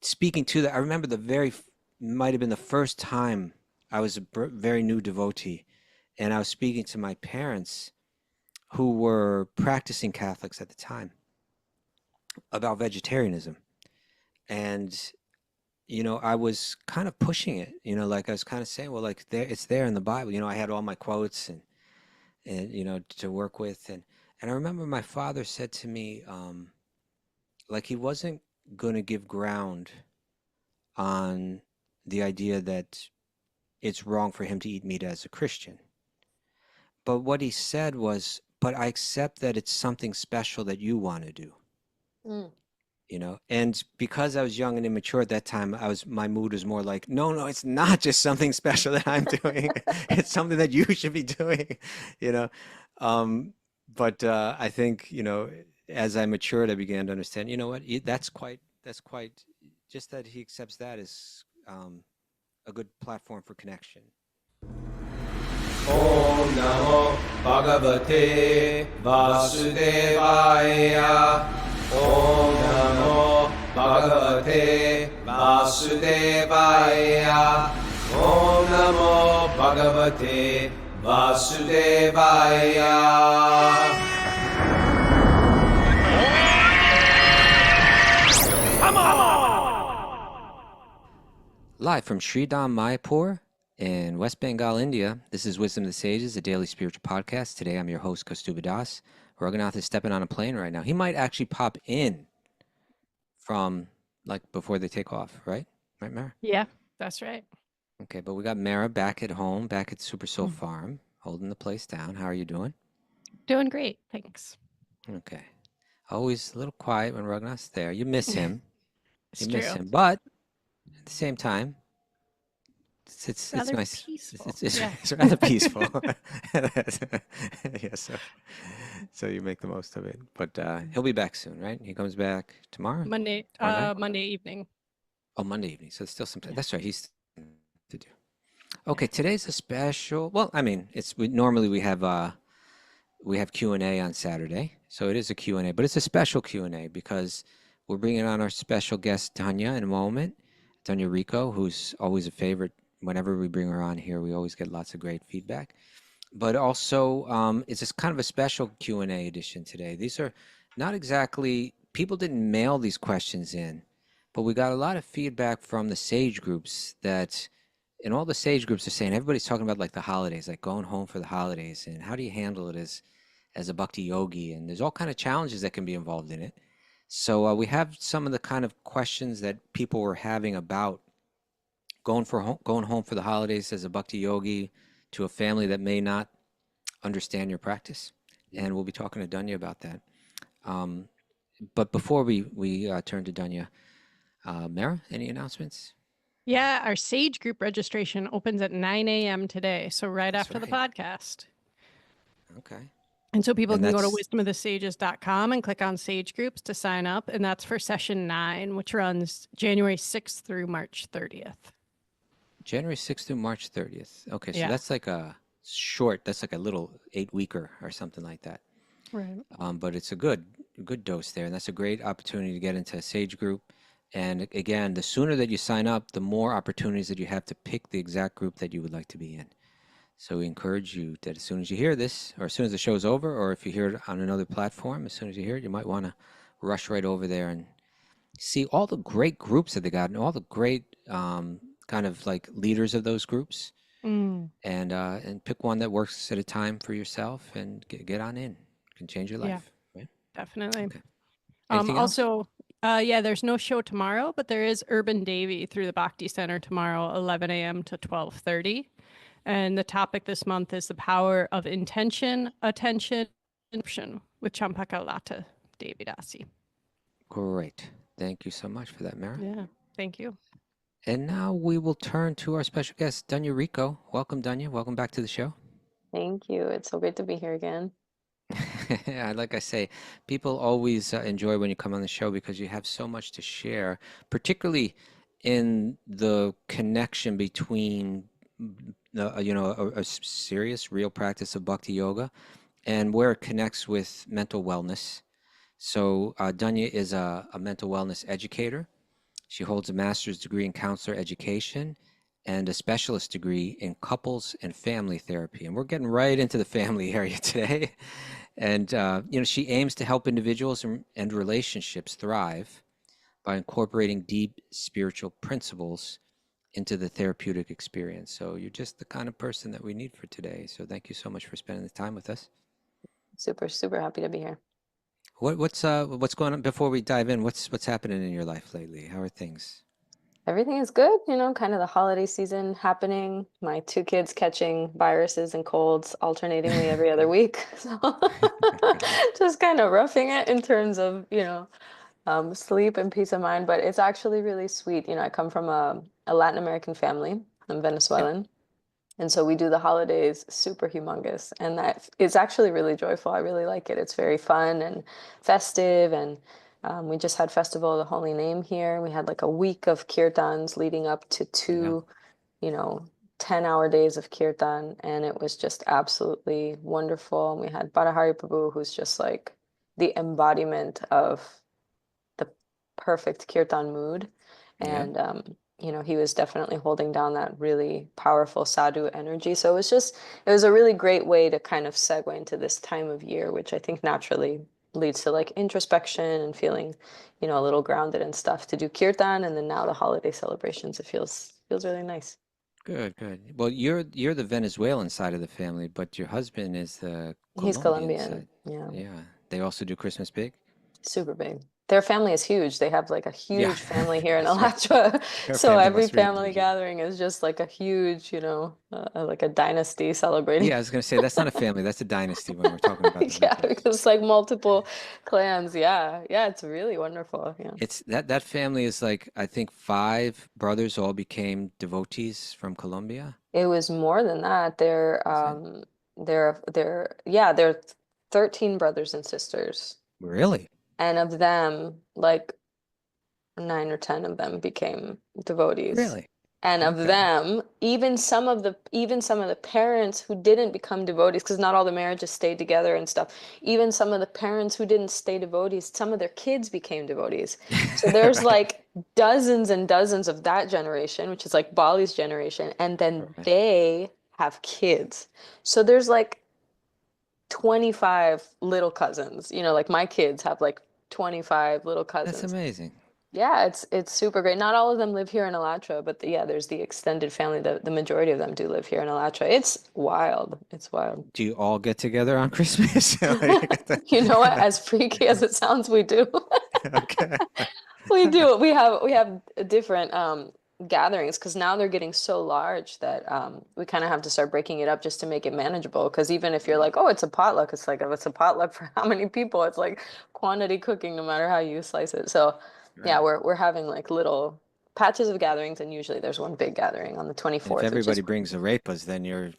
speaking to that, I remember might have been the first time I was a very new devotee, and I was speaking to my parents who were practicing Catholics at the time about vegetarianism. And, I was kind of pushing it, like I was kind of saying, well, like it's there in the Bible. I had all my quotes and to work with. And I remember my father said to me, like he wasn't going to give ground on the idea that it's wrong for him to eat meat as a Christian. But what he said was, but I accept that it's something special that you want to do, Mm. And because I was young and immature at that time, my mood was more like, no, it's not just something special that I'm doing. It's something that you should be doing, you know. But I think, as I matured, I began to understand, you know what, that's quite, just that he accepts that is a good platform for connection. Om Namo Bhagavate Vasudevaya. Om Namo Bhagavate Vasudevaya. Om Namo Bhagavate Vasudevaya. Live from Sri Dham, Mayapur in West Bengal, India, this is Wisdom of the Sages, a daily spiritual podcast. Today I'm your host, Kaustubha Das. Raghunath is stepping on a plane right now. He might actually pop in from, like, before they take off, right? Right, Mara? Yeah, that's right. Okay, but we got Mara back at home, back at Super Soul Farm, holding the place down. How are you doing? Doing great, thanks. Okay. Always a little quiet when Raghunath's there. You miss him. It's You true. miss him. But at the same time, it's Rather nice. peaceful. It's Yeah. rather peaceful. Yeah, so you make the most of it. But he'll be back soon, right? He comes back tomorrow? Monday, Or night? Monday evening. Oh, Monday evening. So it's still some time. Yeah. That's right. He's to do. Okay, today's a special. Well, I mean, normally we have Q&A on Saturday, so it is a Q&A, but it's a special Q&A because we're bringing on our special guest Dhanya in a moment. Dhanya Rico, who's always a favorite. Whenever we bring her on here, we always get lots of great feedback. But also, it's just kind of a special Q&A edition today. These are not exactly, people didn't mail these questions in, but we got a lot of feedback from the sage groups that, and all the sage groups are saying, everybody's talking about like the holidays, like going home for the holidays, and how do you handle it as a Bhakti yogi? And there's all kind of challenges that can be involved in it. So we have some of the kind of questions that people were having about going home for the holidays as a Bhakti yogi to a family that may not understand your practice. And we'll be talking to Dhanya about that. But before we turn to Dhanya, Mara, any announcements? Yeah, our Sage group registration opens at 9 a.m. today, so right That's after the right. podcast. Okay. And so people And can go to that's wisdomofthesages.com and click on Sage groups to sign up, and that's for session 9, which runs January 6th through March 30th. January 6th through March 30th. Okay, so Yeah. that's like a little 8-weeker or something like that. Right. But it's a good dose there, and that's a great opportunity to get into a Sage group. And again, the sooner that you sign up, the more opportunities that you have to pick the exact group that you would like to be in. So we encourage you that as soon as you hear this, or as soon as the show's over, or if you hear it on another platform, as soon as you hear it, you might want to rush right over there and see all the great groups that they got, and all the great kind of like leaders of those groups, and pick one that works at a time for yourself, and get on in. It can change your life. Yeah, right? definitely. Okay. Anything else? Also, there's no show tomorrow, but there is Urban Davy through the Bhakti Center tomorrow, 11 a.m. to 12:30. And the topic this month is the power of intention, attention, and action with Champaka Lata Devidasi. Great. Thank you so much for that, Mara. Yeah, thank you. And now we will turn to our special guest, Dhanya Rico. Welcome, Dhanya. Welcome back to the show. Thank you. It's so great to be here again. Like I say, people always enjoy when you come on the show because you have so much to share, particularly in the connection between a serious, real practice of Bhakti yoga and where it connects with mental wellness. So Dhanya is a mental wellness educator, She holds a master's degree in counselor education and a specialist degree in couples and family therapy. And we're getting right into the family area today. And, she aims to help individuals and relationships thrive by incorporating deep spiritual principles into the therapeutic experience. So you're just the kind of person that we need for today. So thank you so much for spending the time with us. Super, super happy to be here. What's going on before we dive in? What's happening in your life lately? How are things? Everything is good, kind of the holiday season happening. My two kids catching viruses and colds alternatingly every other week. So just kind of roughing it in terms of, sleep and peace of mind. But it's actually really sweet. I come from a Latin American family. I'm Yeah, Venezuelan. And so we do the holidays super humongous, and that is actually really joyful. I really like it. It's very fun and festive, and we just had Festival of the Holy Name here. We had like a week of kirtans leading up to yeah, two, you know, 10-hour days of kirtan, and it was just absolutely wonderful. And we had Barahari Prabhu, who's just like the embodiment of the perfect kirtan mood. yeah. And he was definitely holding down that really powerful sadhu energy. So it was a really great way to kind of segue into this time of year, which I think naturally leads to like introspection and feeling, a little grounded and stuff to do kirtan. And then now the holiday celebrations, it feels really nice. Good, good. Well, you're the Venezuelan side of the family, but your husband is the He's Colombian Colombian. side. Yeah. Yeah. They also do Christmas big? Super big. Their family is huge. They have like a Yeah. huge family here in That's right. Alachua. Her So family every must really family need you. gathering is just like a huge, like a dynasty celebrating. Yeah, I was gonna say that's not a family, that's a dynasty when we're talking about the Yeah, Ricos. because like multiple clans. Yeah. Yeah, it's really wonderful. Yeah. It's that family is like I think five brothers all became devotees from Colombia. It was more than that. They're Is it? yeah, they're 13 brothers and sisters. Really? And of them, like 9 or 10 of them became devotees. Really? And of Okay. them, even some of the parents who didn't become devotees, because not all the marriages stayed together and stuff, even some of the parents who didn't stay devotees, some of their kids became devotees. So there's Right. like dozens and dozens of that generation, which is like Bali's generation, and then Right. they have kids. So there's like 25 little cousins. Like my kids have like 25 little That's cousins. amazing. Yeah, it's super great. Not all of them live here in Alachua, but yeah, there's the extended family. The majority of them do live here in Alachua. It's wild. It's wild. Do you all get together on Christmas? You know what? As freaky as it sounds, we do. Okay. We do. We have different gatherings because now they're getting so large that we kind of have to start breaking it up just to make it manageable. Because even if you're Yeah. like, oh, it's a potluck, it's like, if it's a potluck for how many people? It's like quantity cooking, no matter how you slice it. So yeah, Right. we're having like little patches of gatherings, and usually there's one big gathering on the And if 24th, which is everybody brings arepas, then you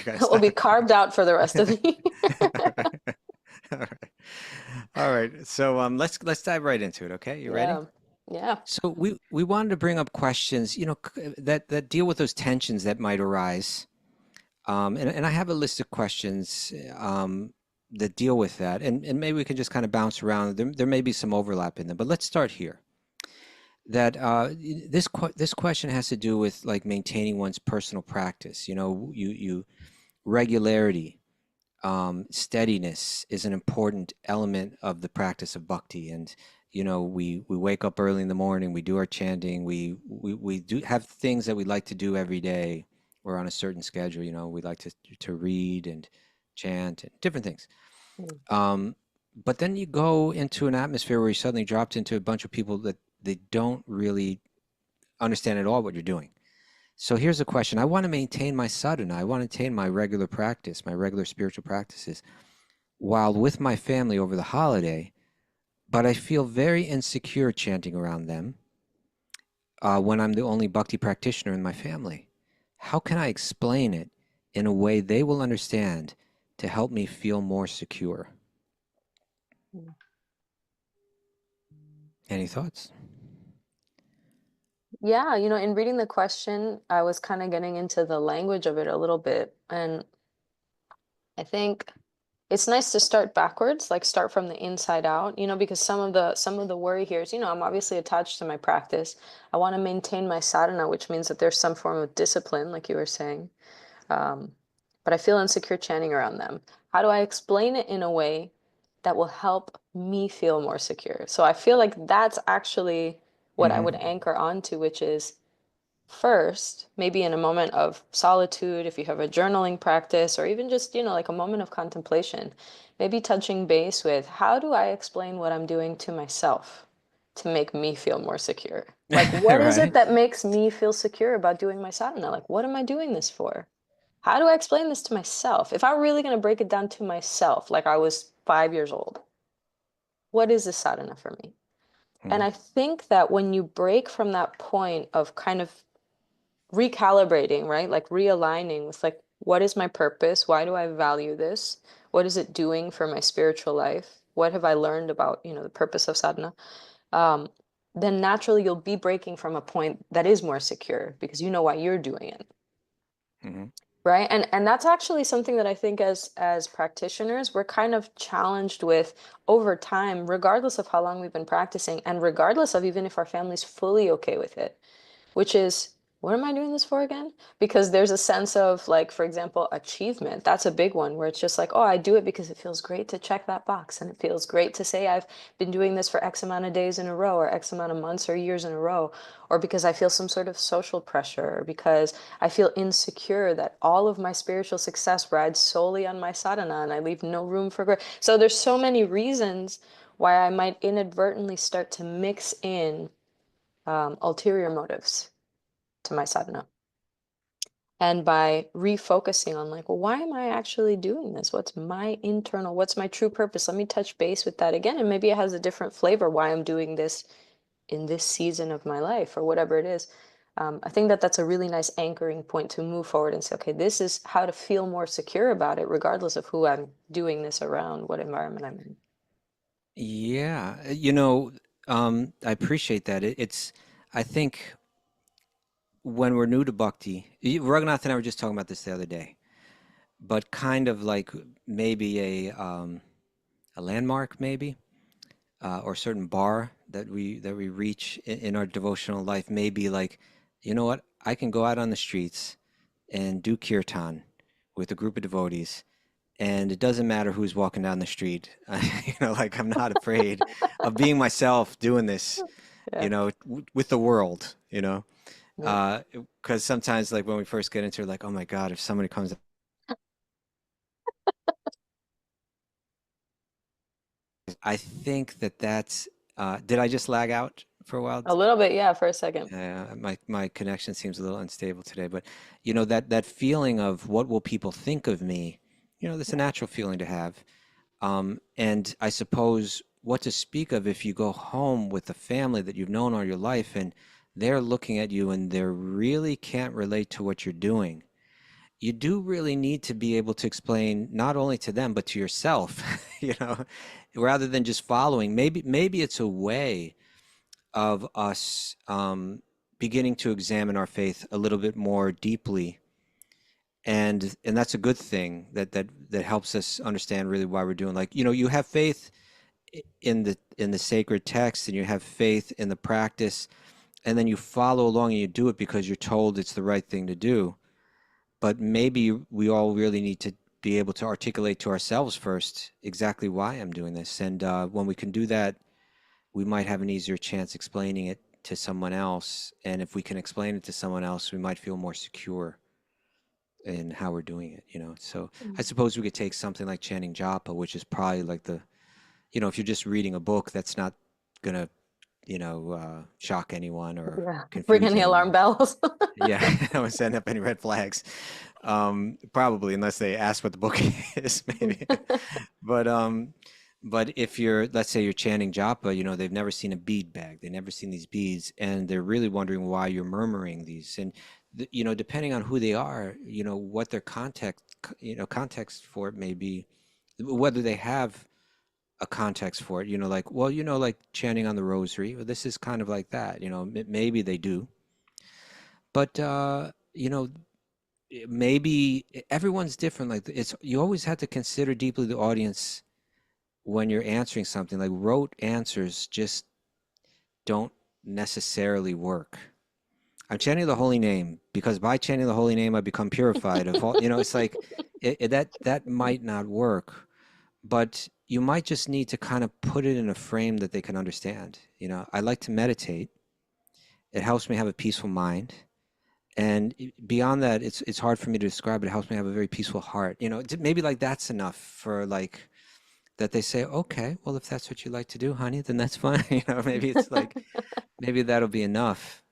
gotta will be stop. carved out for the rest of the year. All right. All right. So let's dive right into it, okay? You ready? Yeah, yeah. So we wanted to bring up questions, that deal with those tensions that might arise. And I have a list of questions that deal with that. And maybe we can just kind of bounce around. There may be some overlap in them, but let's start here. That this question has to do with like maintaining one's personal practice. You regularity, steadiness is an important element of the practice of bhakti. And we wake up early in the morning, we do our chanting, we do have things that we like to do every day. We're on a certain schedule. We like to read and chant and different things. Mm. But then you go into an atmosphere where you suddenly dropped into a bunch of people that they don't really understand at all what you're doing. So here's a question. I want to maintain my sadhana. I want to maintain my regular practice, my regular spiritual practices while with my family over the holiday, but I feel very insecure chanting around them when I'm the only bhakti practitioner in my family. How can I explain it in a way they will understand to help me feel more secure? Mm. Any thoughts? Yeah, in reading the question, I was kind of getting into the language of it a little bit. And I think it's nice to start backwards, like start from the inside out, because some of the worry here is, I'm obviously attached to my practice. I want to maintain my sadhana, which means that there's some form of discipline, like you were saying. Um, but I feel insecure chanting around them. How do I explain it in a way that will help me feel more secure? So I feel like that's actually what I would Hmm. anchor onto, which is first, maybe in a moment of solitude, if you have a journaling practice, or even just, like a moment of contemplation, maybe touching base with how do I explain what I'm doing to myself to make me feel more secure? Like, what is it Right. that makes me feel secure about doing my sadhana? Like, what am I doing this for? How do I explain this to myself? If I'm really going to break it down to myself, like I was 5 years old, what is this sadhana for me? And Mhm. I think that when you break from that point of kind of recalibrating, right? Like realigning with like, what is my purpose? Why do I value this? What is it doing for my spiritual life? What have I learned about, the purpose of sadhana? Um, then naturally you'll be breaking from a point that is more secure because you know why you're doing it. Mhm. Right. And that's actually something that I think as practitioners, we're kind of challenged with over time, regardless of how long we've been practicing and regardless of even if our family's fully okay with it, which is, what am I doing this for again? Because there's a sense of, like, for example, achievement. That's a big one where it's just like, oh, I do it because it feels great to check that box. And it feels great to say I've been doing this for X amount of days in a row, or X amount of months or years in a row, or because I feel some sort of social pressure, or because I feel insecure that all of my spiritual success rides solely on my sadhana and I leave no room for growth. So there's so many reasons why I might inadvertently start to mix in ulterior motives to my sadhana. And by refocusing on like, well, why am I actually doing this? What's my true purpose? Let me touch base with that again. And maybe it has a different flavor why I'm doing this in this season of my life or whatever it is. I think that that's a really nice anchoring point to move forward and say, okay, this is how to feel more secure about it, regardless of who I'm doing this around, what environment I'm in. Yeah, I appreciate that. I think when we're new to bhakti, Raghunath and I were just talking about this the other day, but kind of like maybe a landmark, maybe, or a certain bar that we reach in our devotional life, maybe like, you know what, I can go out on the streets and do kirtan with a group of devotees, and it doesn't matter who's walking down the street. Like I'm not afraid of being myself doing this, Yeah. with the world, Yeah. because sometimes like when we first get into it, like, oh my God, if somebody comes, I think that's, did I just lag out for a while? A little bit, yeah, for a second. My connection seems a little unstable today, but that feeling of what will people think of me, that's a natural feeling to have. And I suppose what to speak of if you go home with a family that you've known all your life and they're looking at you and they really can't relate to what you're doing. You do really need to be able to explain not only to them but to yourself, rather than just following. Maybe it's a way of us beginning to examine our faith a little bit more deeply, and that's a good thing that helps us understand really why we're doing. Like, you have faith in the sacred text, and you have faith in the practice, and then you follow along and you do it because you're told it's the right thing to do. But maybe we all really need to be able to articulate to ourselves first exactly why I'm doing this, and when we can do that, we might have an easier chance explaining it to someone else. And if we can explain it to someone else, we might feel more secure in how we're doing it, So I Mm. suppose we could take something like chanting japa, which is probably like if you're just reading a book, that's not gonna, shock anyone or Yeah. Ring confuse any alarm anyone. bells. Yeah, I would send up any red flags. Probably, unless they ask what the book is, maybe. But if let's say you're chanting japa, they've never seen a bead bag, they've never seen these beads, and they're really wondering why you're murmuring these. And depending on who they are, what their context for it may be, whether they have a context for it, like, well, like chanting on the rosary, well, this is kind of like that, maybe they do, but maybe everyone's different. Like it's you always have to consider deeply the audience when you're answering something. Like rote answers just don't necessarily work. I'm chanting the holy name because by chanting the holy name I become purified of all, it's like that might not work, but you might just need to kind of put it in a frame that they can understand. I like to meditate. It helps me have a peaceful mind. And beyond that, it's hard for me to describe, but it helps me have a very peaceful heart. Maybe like that's enough for like that they say, okay, well, if that's what you like to do, honey, then that's fine. Maybe it's like, maybe that'll be enough.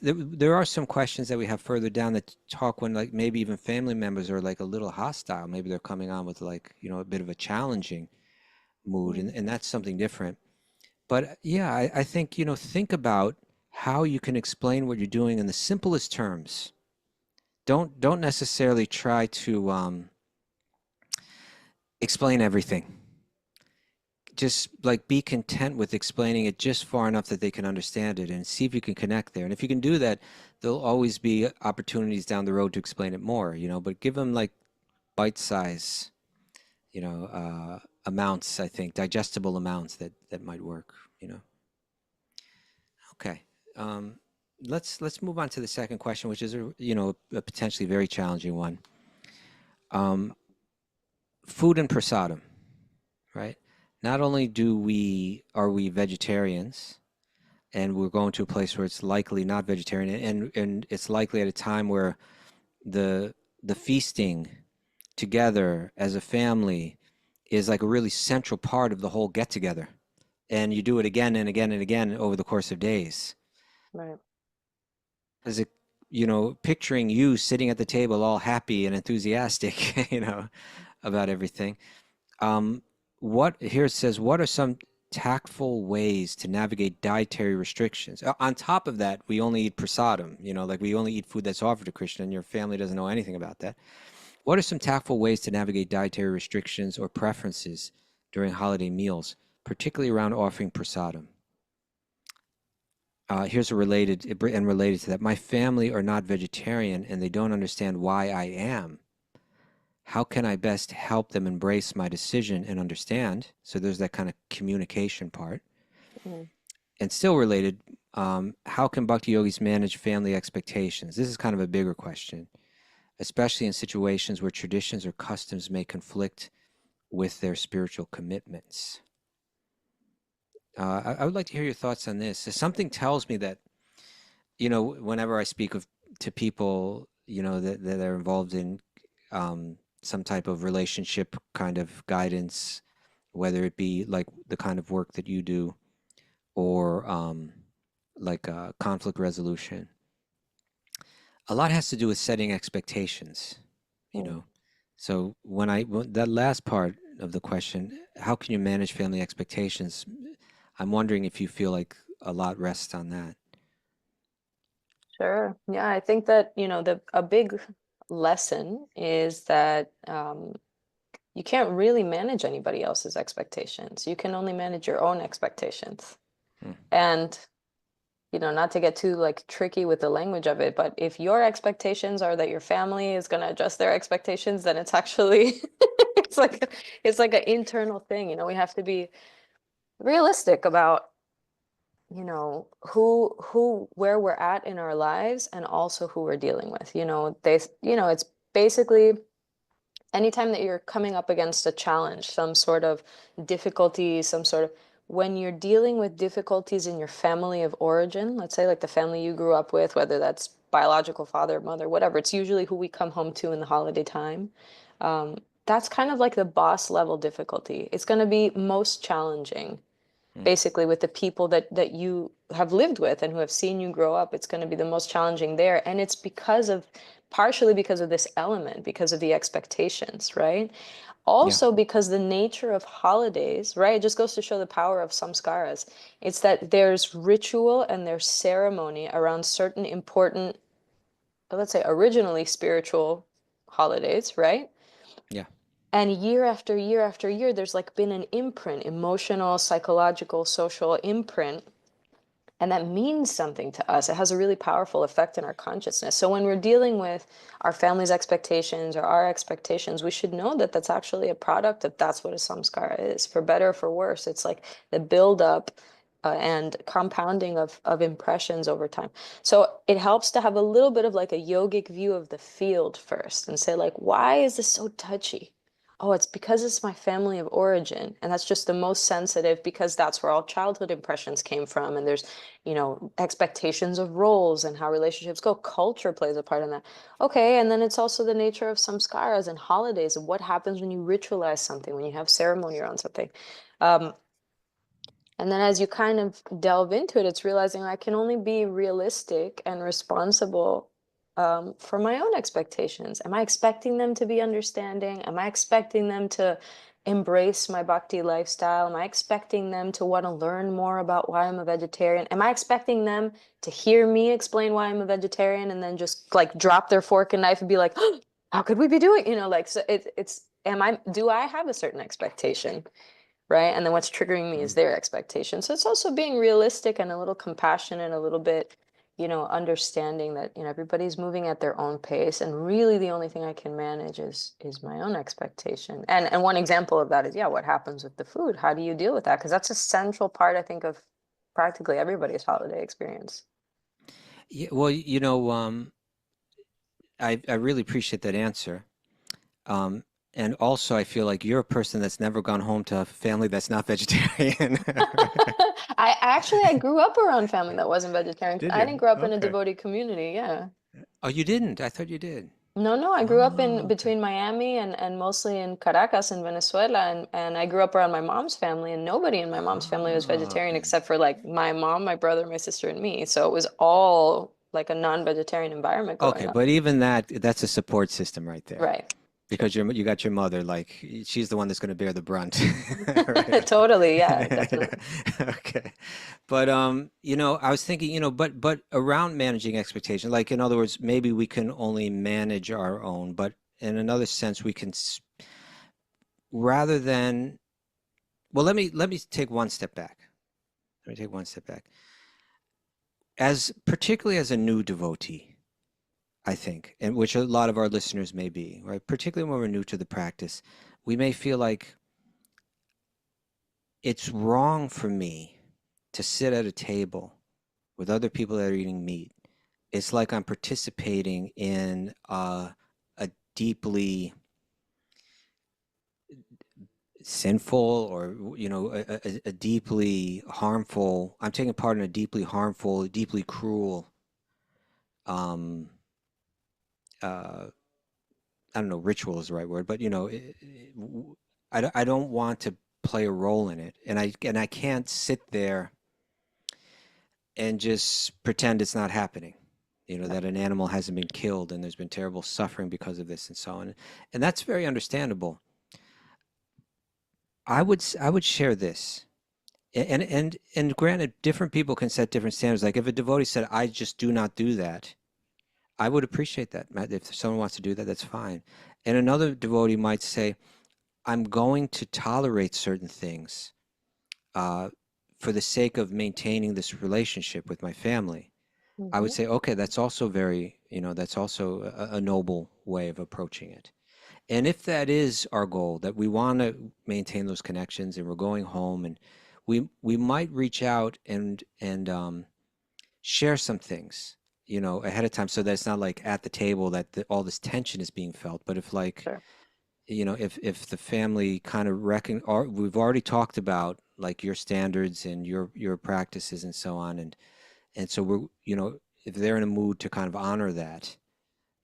There are some questions that we have further down that talk when like maybe even family members are like a little hostile. Maybe they're coming on with like, a bit of a challenging mood, and that's something different. But yeah, I think, think about how you can explain what you're doing in the simplest terms. Don't necessarily try to explain everything. Just like be content with explaining it just far enough that they can understand it and see if you can connect there. And if you can do that, there'll always be opportunities down the road to explain it more, but give them like bite size, amounts, I think, digestible amounts that might work, Okay. Um, let's move on to the second question, which is a potentially very challenging one. Um, food and prasadam, right? Not only are we vegetarians, and we're going to a place where it's likely not vegetarian, and it's likely at a time where the feasting together as a family is like a really central part of the whole get together, and you do it again and again and again over the course of days. Right. As it, picturing you sitting at the table all happy and enthusiastic, about everything. Here it says, what are some tactful ways to navigate dietary restrictions? On top of that, we only eat prasadam, like we only eat food that's offered to Krishna, and your family doesn't know anything about that. What are some tactful ways to navigate dietary restrictions or preferences during holiday meals, particularly around offering prasadam? Here's related to that. My family are not vegetarian and they don't understand why I am. How can I best help them embrace my decision and understand? So there's that kind of communication part. Mm. And still related, how can Bhakti-yogis manage family expectations? This is kind of a bigger question, especially in situations where traditions or customs may conflict with their spiritual commitments. I would like to hear your thoughts on this. Something tells me that, whenever I speak to people, that are involved in some type of relationship kind of guidance, whether it be like the kind of work that you do or like conflict resolution, a lot has to do with setting expectations, you Mm. know. So that last part of the question, how can you manage family expectations? I'm wondering if you feel like a lot rests on that. Sure. Yeah, I think that, a big lesson is that you can't really manage anybody else's expectations. You can only manage your own expectations. Hmm. And, not to get too like tricky with the language of it, but if your expectations are that your family is going to adjust their expectations, then it's actually it's like an internal thing. We have to be realistic about where we're at in our lives and also who we're dealing with. It's basically anytime that you're coming up against a challenge, some sort of difficulty, when you're dealing with difficulties in your family of origin, let's say like the family you grew up with, whether that's biological father, mother, whatever, it's usually who we come home to in the holiday time. um, that's kind of like the boss level difficulty. It's going to be most challenging Hmm. basically with the people that you have lived with and who have seen you grow up. It's going to be the most challenging there, and it's partially because of this element, because of the expectations, right? Yeah. Also because the nature of holidays, right, it just goes to show the power of samskaras. It's that there's ritual and there's ceremony around certain important, let's say originally spiritual holidays, right? Yeah. And year after year after year, there's like been an imprint, emotional, psychological, social imprint And that means something to us. It has a really powerful effect in our consciousness. So when we're dealing with our family's expectations or our expectations, we should know that that's actually a product of that's what a samskara is, for better or for worse. It's like the buildup and compounding of impressions over time. So it helps to have a little bit of like a yogic view of the field first and say like, why is this so touchy? Oh, it's because it's my family of origin. And that's just the most sensitive because that's where all childhood impressions came from. And there's, expectations of roles and how relationships go. Culture plays a part in that. Okay. And then it's also the nature of samskaras and holidays and what happens when you ritualize something, when you have ceremony around something. And then as you kind of delve into it, it's realizing I can only be realistic and responsible for my own expectations. Am I expecting them to be understanding? Am I expecting them to embrace my bhakti lifestyle? Am I expecting them to want to learn more about why I'm a vegetarian? Am I expecting them to hear me explain why I'm a vegetarian and then just like drop their fork and knife and be like, oh, how could we be doing? Like, so do I have a certain expectation? Right? And then what's triggering me is their expectation. So it's also being realistic and a little compassionate, a little bit, understanding that, everybody's moving at their own pace. And really the only thing I can manage is my own expectation. And one example of that is, yeah, what happens with the food? How do you deal with that? Because that's a central part, I think, of practically everybody's holiday experience. Yeah, well, I really appreciate that answer. Um, and also, I feel like you're a person that's never gone home to a family that's not vegetarian. I grew up around family that wasn't vegetarian. Did I you? didn't grow up in a Okay. devotee community. Yeah. Oh, you didn't? I thought you did. No, I grew up in Oh, okay. between Miami and mostly in Caracas in Venezuela, and I grew up around my mom's family, and nobody in my mom's family was Oh, vegetarian okay. except for like my mom, my brother, my sister, and me. So it was all like a non-vegetarian environment growing Okay, up. but even that's a support system right there. Right. Because you got your mother, like she's the one that's going to bear the brunt, right? Totally, yeah, definitely. Okay. But I was thinking, but around managing expectation, like in other words, maybe we can only manage our own, but in another sense, we can rather than, well, let me take one step back. Let me take one step back. As particularly as a new devotee, I think, and which a lot of our listeners may be, right? Particularly when we're new to the practice, we may feel like it's wrong for me to sit at a table with other people that are eating meat. It's like I'm participating in a deeply sinful or a deeply harmful. I'm taking part in a deeply harmful, deeply cruel. Um, uh, I don't know, ritual is the right word, but I don't want to play a role in it, and I can't sit there and just pretend it's not happening. That an animal hasn't been killed and there's been terrible suffering because of this and so on. And that's very understandable. I would share this. And granted, different people can set different standards. Like if a devotee said, I just do not do that, I would appreciate that. If someone wants to do that, that's fine. And another devotee might say, I'm going to tolerate certain things uh, for the sake of maintaining this relationship with my family. I would Hmm. say, okay, that's also that's also a noble way of approaching it. And if that is our goal, that we want to maintain those connections and we're going home and we might reach out and share some things, ahead of time so that it's not like at the table that all this tension is being felt. But if like, Sure. if the family kind of or we've already talked about like your standards and your practices and so on, and so we're, if they're in a mood to kind of honor that,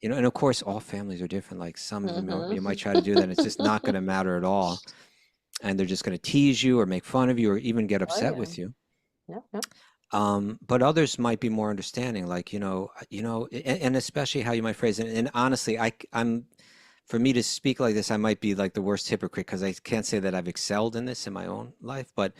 and of course all families are different. Like some of them Hmm. you might try to do that, and it's just not going to matter at all, and they're just going to tease you or make fun of you or even get Oh upset yeah. with you. Yep, yep. But others might be more understanding, like and especially how you might phrase it. And honestly, I'm for me to speak like this, I might be like the worst hypocrite because I can't say that I've excelled in this in my own life. But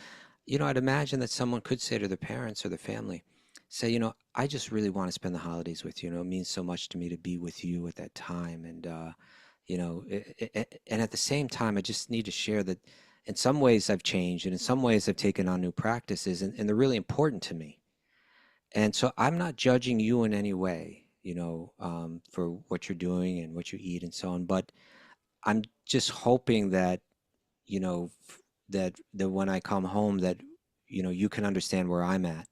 I'd imagine that someone could say to their parents or their family, say, I just really want to spend the holidays with you. It means so much to me to be with you at that time. And, and at the same time, I just need to share that in some ways I've changed and in some ways I've taken on new practices and they're really important to me. And so I'm not judging you in any way, for what you're doing and what you eat and so on. But I'm just hoping that, that when I come home, that, you can understand where I'm at.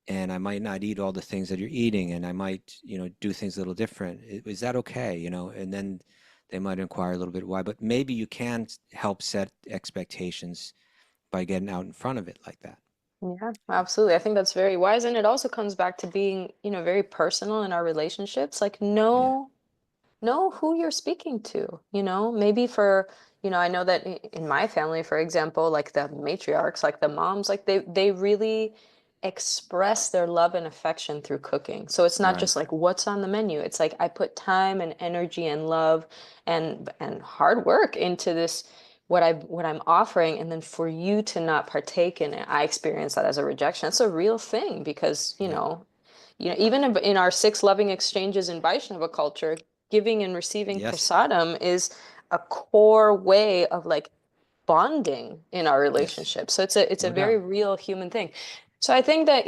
And I might not eat all the things that you're eating, and I might, do things a little different. Is that okay? And then they might inquire a little bit why, but maybe you can help set expectations by getting out in front of it like that. Yeah, absolutely. I think that's very wise. And it also comes back to being, very personal in our relationships. Like, Yeah. know who you're speaking to, maybe for, I know that in my family, for example, like the matriarchs, like the moms, like they really express their love and affection through cooking. So it's not Right. just like what's on the menu. It's like I put time and energy and love and hard work into this what I'm offering, and then for you to not partake in it, I experience that as a rejection. It's a real thing because, Yeah. even in our six loving exchanges in Vaishnava culture, giving and receiving Yes. prasadam is a core way of like bonding in our Yes. relationship. So it's a No very doubt. real human thing. So I think that,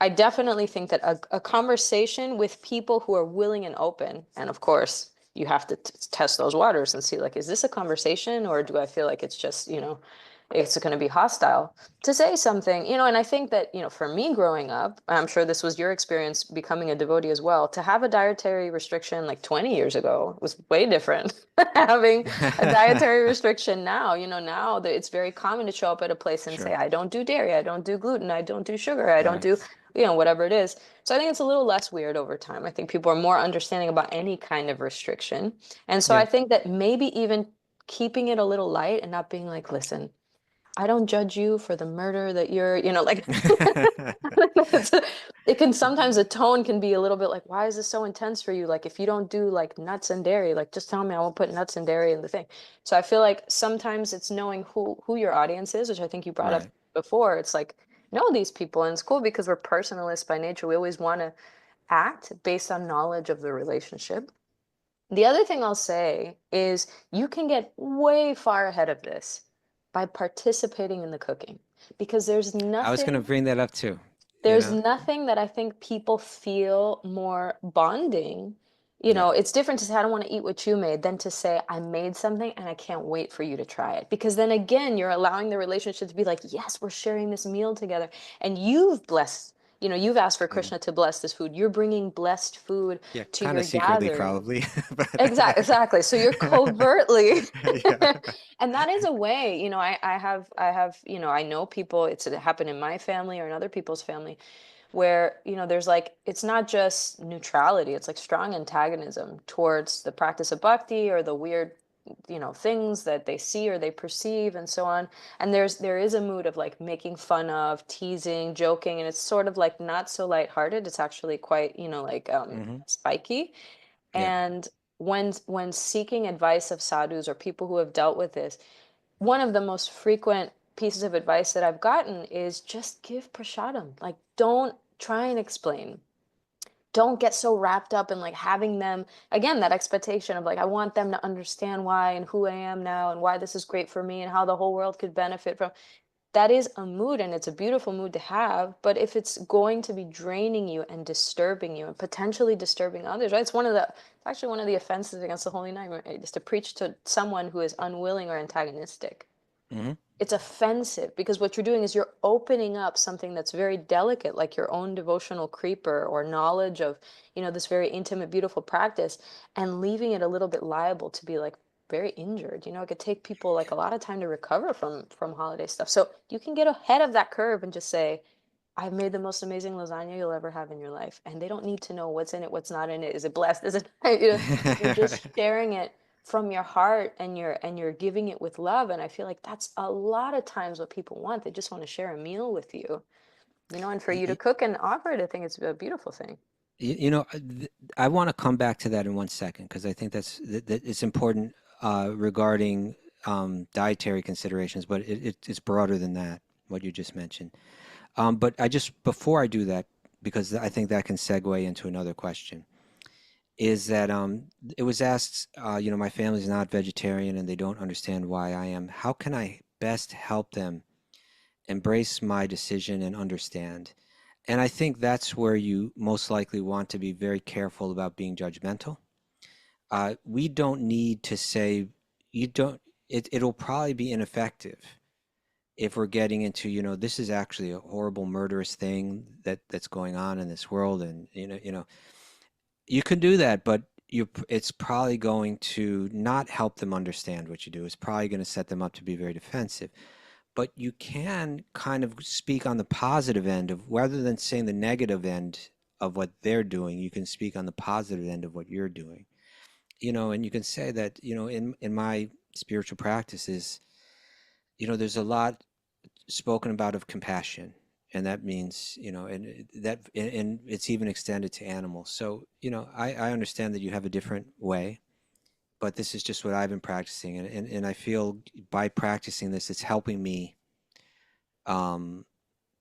I definitely think that a conversation with people who are willing and open, and of course, you have to test those waters and see like, is this a conversation, or do I feel like it's just, it's going to be hostile to say something, and I think that, for me growing up, I'm sure this was your experience becoming a devotee as well, to have a dietary restriction like 20 years ago was way different having a dietary restriction now. Now that it's very common to show up at a place and say, Sure. I don't do dairy, I don't do gluten, I don't do sugar, I don't Right. do, whatever it is. So I think it's a little less weird over time. I think people are more understanding about any kind of restriction. And so I Yeah. think that maybe even keeping it a little light and not being like, listen, I don't judge you for the murder that you're, like it's it can sometimes the tone can be a little bit like, why is this so intense for you? Like, if you don't do like nuts and dairy, like just tell me I won't put nuts and dairy in the thing. So I feel like sometimes it's knowing who your audience is, which I think you brought up Right. before. It's like, know these people, and it's cool because we're personalists by nature. We always want to act based on knowledge of the relationship. The other thing I'll say is you can get way far ahead of this by participating in the cooking, because I was going to bring that up too, you there's know? nothing that I think people feel more bonding. Yeah. It's different to say, I don't want to eat what you made, than to say, I made something and I can't wait for you to try it. Because then again, you're allowing the relationship to be like, yes, we're sharing this meal together. And you've asked for Yeah. Krishna to bless this food. You're bringing blessed food Yeah. to Kind of your secretly, gathering. probably, but Exactly. So you're covertly, yeah. and that is a way, I have, I know people, it happened in my family or in other people's family where, there's like, it's not just neutrality, it's like strong antagonism towards the practice of bhakti or the weird, things that they see or they perceive and so on. And there is a mood of like making fun of, teasing, joking, and it's sort of like not so lighthearted. It's actually quite, like Hmm. spiky. Yeah. And when seeking advice of sadhus or people who have dealt with this, one of the most frequent pieces of advice that I've gotten is just give prasadam. Like, don't try and explain. Don't get so wrapped up in like having them, again, that expectation of like, I want them to understand why and who I am now and why this is great for me and how the whole world could benefit from. That is a mood, and it's a beautiful mood to have, but if it's going to be draining you and disturbing you and potentially disturbing others, right? It's actually one of the offenses against the holy name, right? Is to preach to someone who is unwilling or antagonistic. Hmm. It's offensive because what you're doing is you're opening up something that's very delicate, like your own devotional creeper or knowledge of, this very intimate, beautiful practice, and leaving it a little bit liable to be like very injured. It could take people like a lot of time to recover from holiday stuff. So you can get ahead of that curve and just say, I've made the most amazing lasagna you'll ever have in your life. And they don't need to know what's in it, what's not in it. Is it blessed? Is it, you're just sharing it from your heart, and you're giving it with love. And I feel like that's a lot of times what people want. They just want to share a meal with you, and for you to Y- cook and offer it, I think it's a beautiful thing. I want to come back to that in 1 second because I think that it's important regarding dietary considerations, but it's broader than that, what you just mentioned. But before I do that, because I think that can segue into another question, is that it was asked, my family's not vegetarian and they don't understand why I am. How can I best help them embrace my decision and understand? And I think that's where you most likely want to be very careful about being judgmental. We don't need to say, you don't, it'll probably be ineffective if we're getting into, this is actually a horrible murderous thing that's going on in this world. And, you can do that, but it's probably going to not help them understand what you do. It's probably going to set them up to be very defensive. But you can kind of speak on the positive end of, rather than saying the negative end of what they're doing, you can speak on the positive end of what you're doing. And you can say that, in my spiritual practices, there's a lot spoken about of compassion, and that means, and it's even extended to animals. So, I understand that you have a different way, but this is just what I've been practicing, and I feel by practicing this, it's helping me um,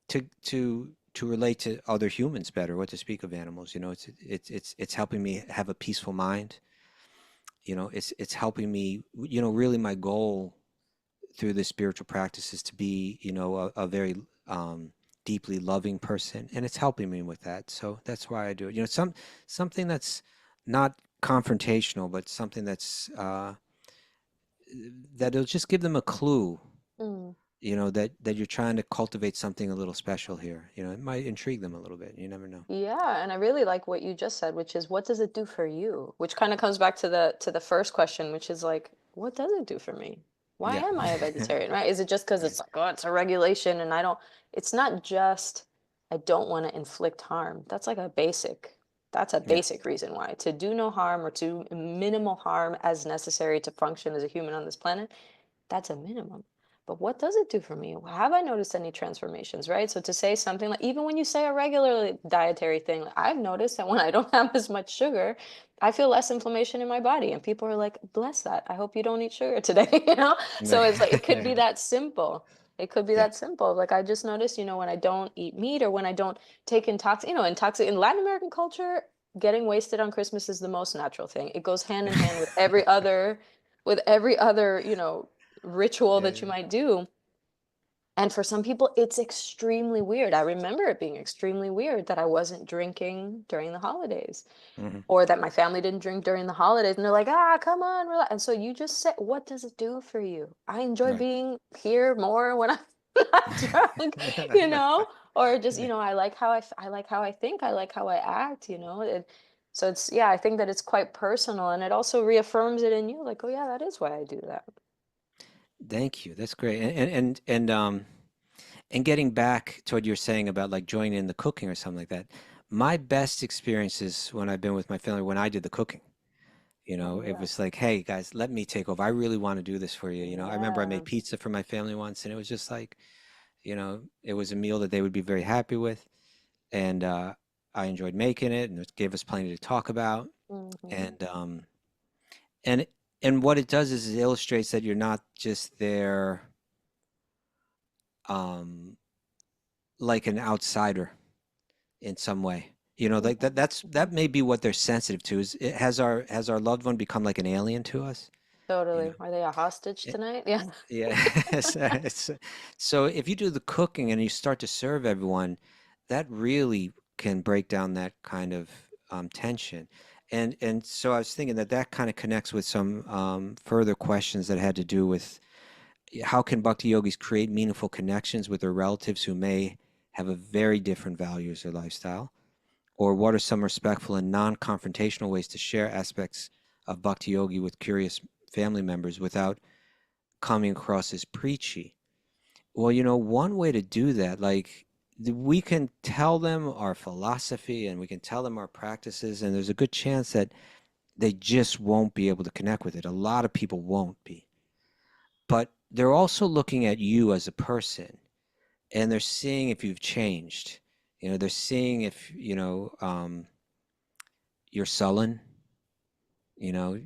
to relate to other humans better. What to speak of animals, it's helping me have a peaceful mind. It's helping me. Really, my goal through this spiritual practice is to be, a very deeply loving person, and it's helping me with that. So that's why I do it. Something that's not confrontational, but something that's that'll just give them a clue, Mm. that you're trying to cultivate something a little special here. It might intrigue them a little bit. You never know. Yeah, and I really like what you just said, which is what does it do for you? Which kind of comes back to the first question, which is like, what does it do for me? Why Yeah. am I a vegetarian, right? Is it just because Right. it's like, oh, it's a regulation and I don't, it's not just I don't want to inflict harm. That's a Yeah. basic reason why. To do no harm or to minimal harm as necessary to function as a human on this planet, that's a minimum. But what does it do for me? Have I noticed any transformations, right? So to say something like, even when you say a regular dietary thing, like, I've noticed that when I don't have as much sugar, I feel less inflammation in my body. And people are like, bless that. I hope you don't eat sugar today, So it's like, it could be that simple. It could be Yeah. that simple. Like I just noticed, when I don't eat meat or when I don't take intoxic in Latin American culture, getting wasted on Christmas is the most natural thing. It goes hand in hand with every other, ritual Yeah. that you Yeah. might do. And for some people, it's extremely weird. I remember it being extremely weird that I wasn't drinking during the holidays Hmm. or that my family didn't drink during the holidays. And they're like, come on, relax. And so you just said, what does it do for you? I enjoy Right. being here more when I'm not drunk, or just, I like how I like how I think, I like how I act. So yeah, I think that it's quite personal and it also reaffirms it in you, like, oh yeah, that is why I do that. Thank you. That's great. And getting back to what you're saying about like joining in the cooking or something like that, my best experiences when I've been with my family, when I did the cooking, Oh it yeah. was like, hey guys, let me take over. I really want to do this for you. I remember I Yeah. made pizza for my family once, and it was just like, it was a meal that they would be very happy with. And I enjoyed making it, and it gave us plenty to talk about. Hmm. And and and what it does is it illustrates that you're not just there um, like an outsider in some way. Like Yeah. that may be what they're sensitive to. Is it has our loved one become like an alien to us? You Totally. know. Are they a hostage It- tonight? Yeah. yeah. So if you do the cooking and you start to serve everyone, that really can break down that kind of tension. And so I was thinking that kind of connects with some further questions that had to do with how can Bhakti yogis create meaningful connections with their relatives who may have a very different values or lifestyle? Or what are some respectful and non-confrontational ways to share aspects of Bhakti yogi with curious family members without coming across as preachy? Well, one way to do that, like we can tell them our philosophy and we can tell them our practices, and there's a good chance that they just won't be able to connect with it. A lot of people won't be. But they're also looking at you as a person, and they're seeing if you've changed. They're seeing if, you're sullen, you know,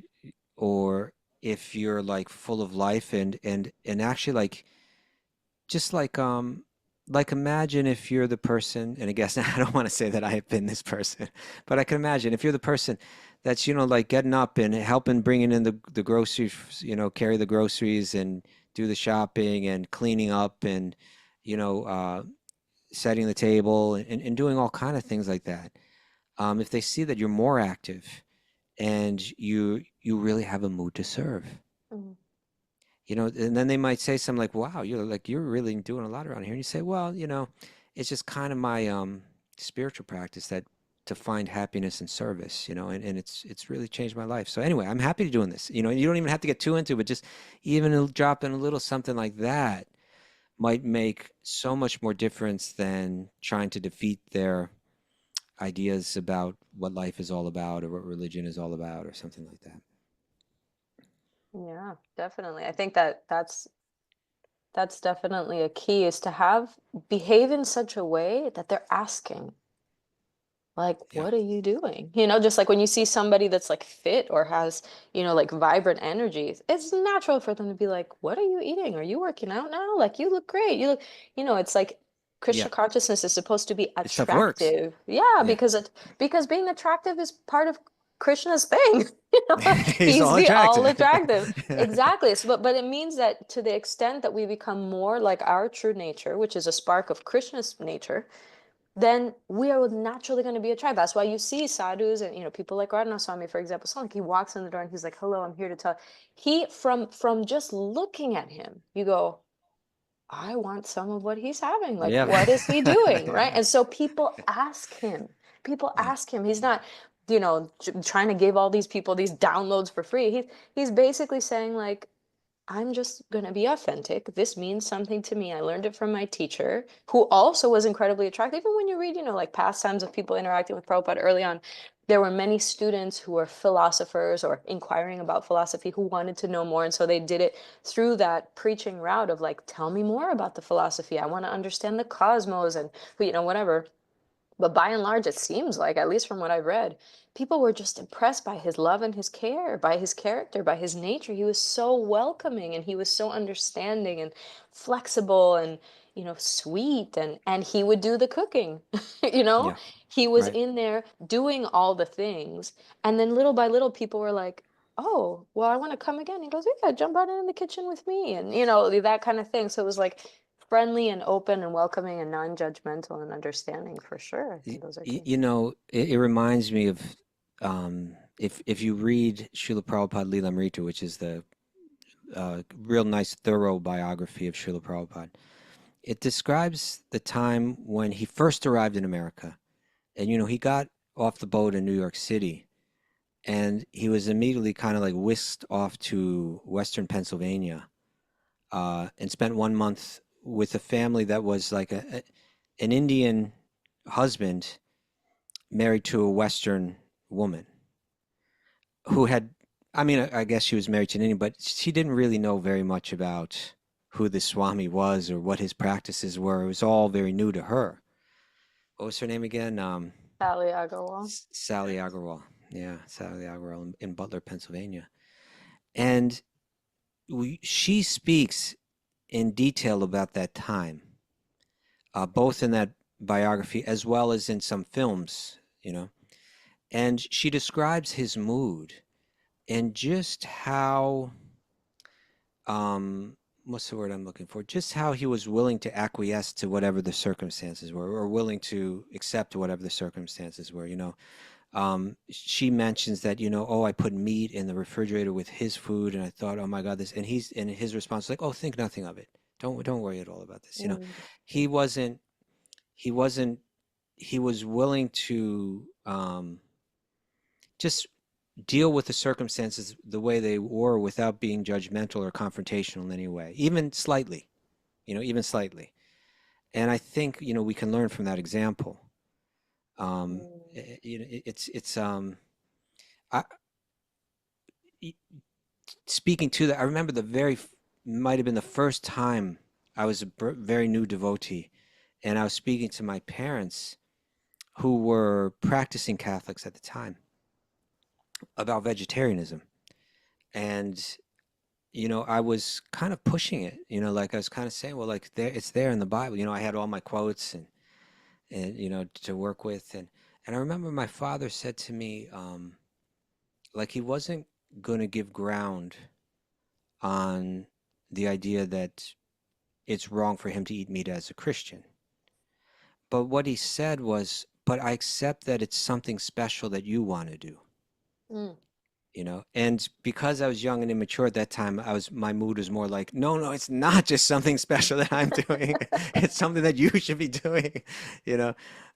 or if you're like full of life and actually like just like imagine if you're the person, and I guess I don't want to say that I have been this person, but I can imagine if you're the person that's, like getting up and helping bringing in the groceries, carry the groceries and do the shopping and cleaning up and, you know, uh, setting the table and doing all kind of things like that. If they see that you're more active and you really have a mood to serve, Mhm. you know, and then they might say something like, "Wow, you're really doing a lot around here." And you say, "Well, it's just kind of my spiritual practice that to find happiness and service, and it's really changed my life." So anyway, I'm happy to doing this. You don't even have to get too into it, but just even dropping a little something like that might make so much more difference than trying to defeat their ideas about what life is all about or what religion is all about or something like that. Yeah, definitely. I think that that's definitely a key, is to have behave in such a way that they're asking, like, Yeah. what are you doing? Just like when you see somebody that's like fit or has, like vibrant energies, it's natural for them to be like, what are you eating? Are you working out now? Like, you look great. It's like Yeah. Krishna consciousness is supposed to be This stuff works. attractive. Yeah, Yeah. because being attractive is part of Krishna's thing. He's He's all the all attractive. attractive. Exactly. So, but it means that to the extent that we become more like our true nature, which is a spark of Krishna's nature, then we are naturally going to be attracted. That's why you see sadhus and people like Radhana Swami, for example. So like he walks in the door and he's like, "Hello, I'm here to tell." He from just looking at him, you go, "I want some of what he's having. Like, Yeah. what is he doing?" Right? Yeah. And so people ask him. People Yeah. ask him. He's not, trying to give all these people these downloads for free. He's basically saying like, I'm just going to be authentic. This means something to me. I learned it from my teacher, who also was incredibly attractive. Even when you read, like pastimes of people interacting with Prabhupada early on, there were many students who were philosophers or inquiring about philosophy who wanted to know more. And so they did it through that preaching route of like, tell me more about the philosophy. I want to understand the cosmos and, whatever. But by and large, it seems like, at least from what I've read, people were just impressed by his love and his care, by his character, by his nature. He was so welcoming and he was so understanding and flexible and, sweet, and he would do the cooking. you know, Yeah. he was Right. in there doing all the things. And then little by little, people were like, "Oh, well, I want to come again." He goes, "Yeah, jump out in the kitchen with me." And, that kind of thing. So it was like friendly and open and welcoming and non-judgmental and understanding, for sure. I think those are key. It reminds me of if you read Srila Prabhupada Lilamrita, which is the real nice, thorough biography of Srila Prabhupada. It describes the time when he first arrived in America, and he got off the boat in New York City, and he was immediately kind of like whisked off to Western Pennsylvania, and spent 1 month with a family that was like an Indian husband married to a Western woman who had, I mean, I guess she was married to an Indian, but she didn't really know very much about who the Swami was or what his practices were. It was all very new to her. What was her name again? Sally Agarwal. Sally Agarwal. Yeah, Sally Agarwal in Butler, Pennsylvania. And she speaks in detail about that time, both in that biography as well as in some films. And she describes his mood and just how what's the word I'm looking for? Just how he was willing to acquiesce to whatever the circumstances were, or willing to accept whatever the circumstances were. She mentions that, oh, I put meat in the refrigerator with his food, and I thought, oh my God, this, and his response was like, oh, think nothing of it. Don't worry at all about this. Mm. He wasn't, he wasn't, he was willing to just deal with the circumstances the way they were without being judgmental or confrontational in any way, even slightly, even slightly. And I think, we can learn from that example. Mm. It's I, speaking to that, I remember might have been the first time I was a very new devotee, and I was speaking to my parents who were practicing Catholics at the time about vegetarianism. And I was kind of pushing it, like I was kind of saying, well, like it's there in the Bible. I had all my quotes and to work with, and I remember my father said to me, like he wasn't going to give ground on the idea that it's wrong for him to eat meat as a Christian, but what he said was, but I accept that it's something special that you want to do, Mm. you know? And because I was young and immature at that time, my mood was more like, no, no, it's not just something special that I'm doing. It's something that you should be doing, you know?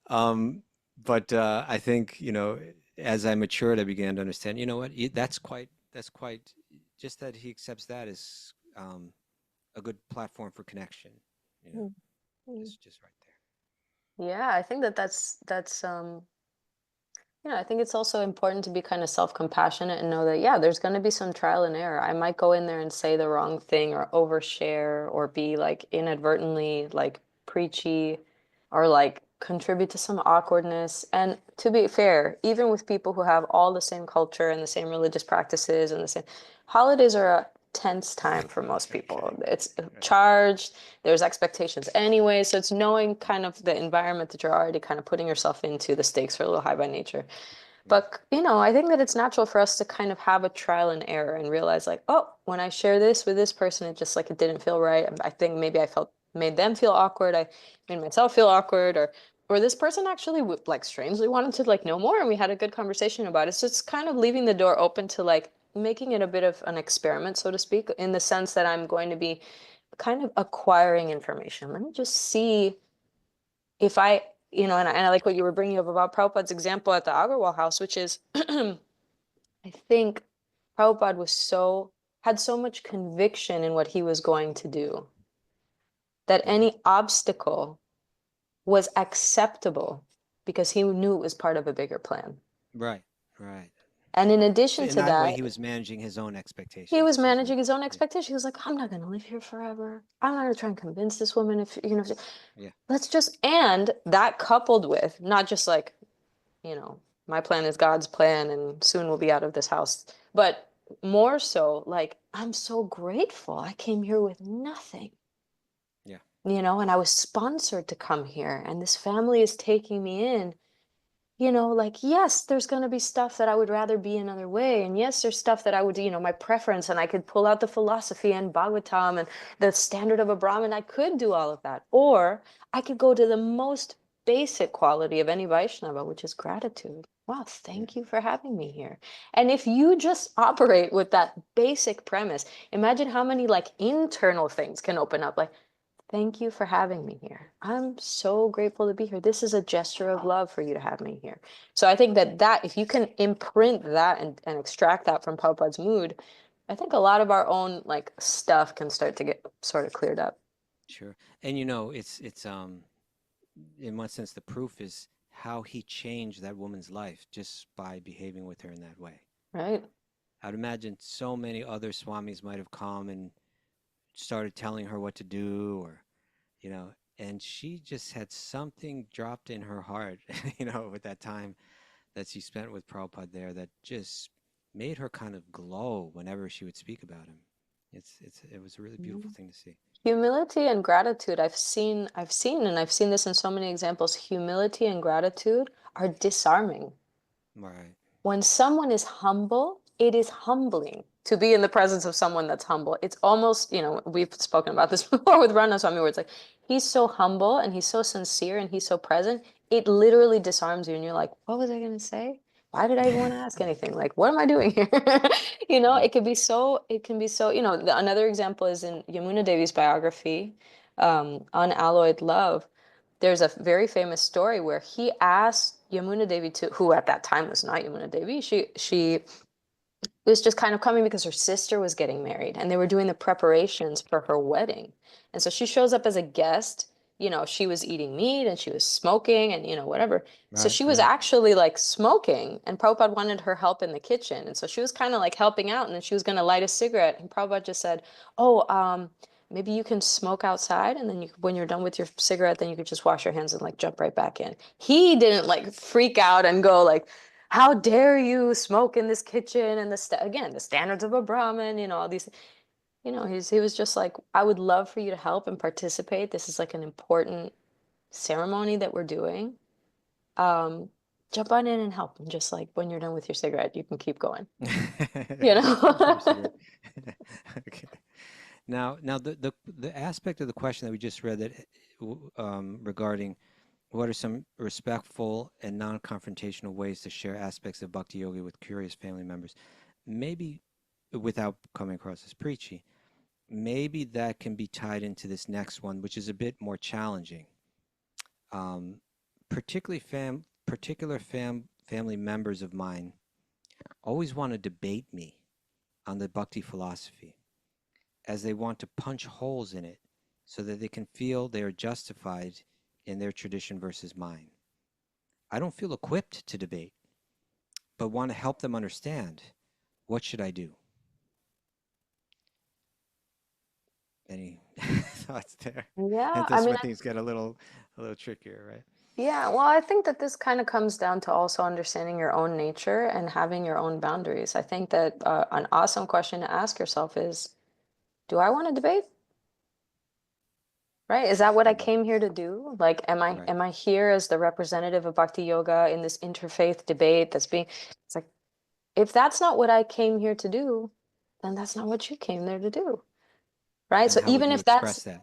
Um, but I think, you know, as I matured, I began to understand, you know what, that's quite, just that he accepts that is a good platform for connection, you know, Mm. Mm. just right Yeah, I think that's I think it's also important to be kind of self-compassionate and know that, yeah, there's going to be some trial and error. I might go in there and say the wrong thing or overshare or be like inadvertently like preachy or like contribute to some awkwardness. And to be fair, even with people who have all the same culture and the same religious practices and the same holidays are a tense time for most there. people. Okay. It's Right. charged, there's expectations anyway. So it's knowing kind of the environment that you're already kind of putting yourself into. The stakes are a little high by nature. Yeah. But, I think that it's natural for us to kind of have a trial and error and realize like, oh, when I share this with this person, it just like it didn't feel right. I think maybe made them feel awkward. I made myself feel awkward or this person actually like strangely wanted to like know more and we had a good conversation about it. So it's kind of leaving the door open to like making it a bit of an experiment, so to speak, in the sense that I'm going to be kind of acquiring information. Let me just see if and I like what you were bringing up about Prabhupada's example at the Agarwal house, which is, I think Prabhupada had so much conviction in what he was going to do that Yeah. any obstacle was acceptable because he knew it was part of a bigger plan. Right. Right. And in So addition in to that way, that, he was managing his own he was expectations as well. managing his own Yeah. expectations. He was like, I'm not going to live here forever. I'm not going to try and convince this woman if Yeah. and that coupled with not just like, my plan is God's plan and soon we'll be out of this house. But more so, like, I'm so grateful. I came here with nothing, Yeah. and I was sponsored to come here, and this family is taking me in. Like, yes, there's going to be stuff that I would rather be another way. And yes, there's stuff that I would, my preference, and I could pull out the philosophy and Bhagavatam and the standard of a Brahmin. I could do all of that. Or I could go to the most basic quality of any Vaishnava, which is gratitude. Wow, Yeah. thank you for having me here. And if you just operate with that basic premise, imagine how many like internal things can open up. Like, thank you for having me here. I'm so grateful to be here. This is a gesture of love for you to have me here. So I think that if you can imprint that and extract that from Prabhupada's mood, I think a lot of our own like stuff can start to get sort of cleared up. Sure. And you know, it's in one sense the proof is how he changed that woman's life just by behaving with her in that way. Right? I'd imagine so many other swamis might have come and started telling her what to do, or you know, and she just had something dropped in her heart, you know, with that time that she spent with Prabhupada there that just made her kind of glow whenever she would speak about him. It was a really beautiful thing to see. Humility and gratitude. I've seen this in so many examples. Humility and gratitude are disarming. Right. When someone is humble, it is humbling to be in the presence of someone that's humble. It's almost, we've spoken about this before with Rana Swami, where it's like, he's so humble and he's so sincere and he's so present. It literally disarms you and you're like, what was I going to say? Why did I even want to ask anything? Like, what am I doing here? Yeah. It can be so, another example is in Yamuna Devi's biography, Unalloyed Love. There's a very famous story where he asked Yamuna Devi who at that time was not Yamuna Devi. She was just kind of coming because her sister was getting married and they were doing the preparations for her wedding. And so she shows up as a guest. She was eating meat and she was smoking and, whatever. So Right. she was Right. actually like smoking and Prabhupada wanted her help in the kitchen. And so she was kind of like helping out and then she was going to light a cigarette. And Prabhupada just said, oh, maybe you can smoke outside and then when you're done with your cigarette, then you could just wash your hands and like jump right back in. He didn't like freak out and go like, how dare you smoke in this kitchen and again the standards of a Brahmin, all these, he was just like, I would love for you to help and participate. This is like an important ceremony that we're doing. um Jump on in and help, and just like when you're done with your cigarette you can keep going. Your cigarette. Okay. Now the aspect of the question that we just read that regarding What are some respectful and non-confrontational ways to share aspects of Bhakti Yoga with curious family members? Maybe without coming across as preachy, maybe that can be tied into this next one, which is a bit more challenging. Um, particular family members of mine always want to debate me on the Bhakti philosophy, as they want to punch holes in it so that they can feel they are justified in their tradition versus mine. I don't feel equipped to debate, but want to help them understand. What should I do? Any thoughts there? Yeah, And I this is mean, where things get a little trickier, right? yeah, well, I think that this kind of comes down to also understanding your own nature and having your own boundaries. I think that an awesome question to ask yourself is, do I want to debate? Right? Is that what I Mm, came here to do? Like, am I right. am I here as the representative of Bhakti Yoga in this interfaith debate that's being, it's like, if that's not what I came here to do, then that's not what you came there to do. Right? And So how would even you if that's, express that